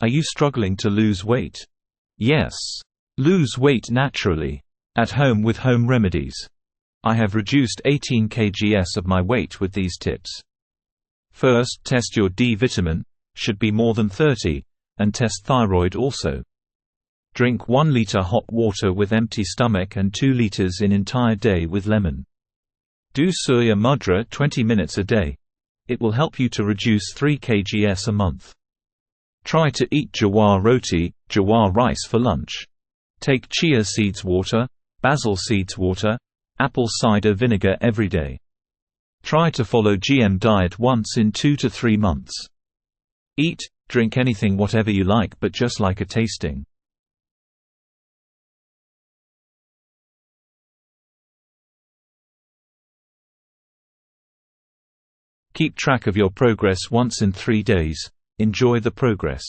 Are you struggling to lose weight? Yes. Lose weight naturally. At home with home remedies. I have reduced 18 kgs of my weight with these tips. First, test your D vitamin, should be more than 30, and test thyroid also. Drink 1 liter hot water with empty stomach and 2 liters in entire day with lemon. Do Surya Mudra 20 minutes a day. It will help you to reduce 3 kgs a month. Try to eat jawar roti, jawar rice for lunch. Take chia seeds water, basil seeds water, apple cider vinegar every day. Try to follow GM diet once in 2 to 3 months. Eat, drink anything whatever you like but just like a tasting. Keep track of your progress once in 3 days. Enjoy the progress.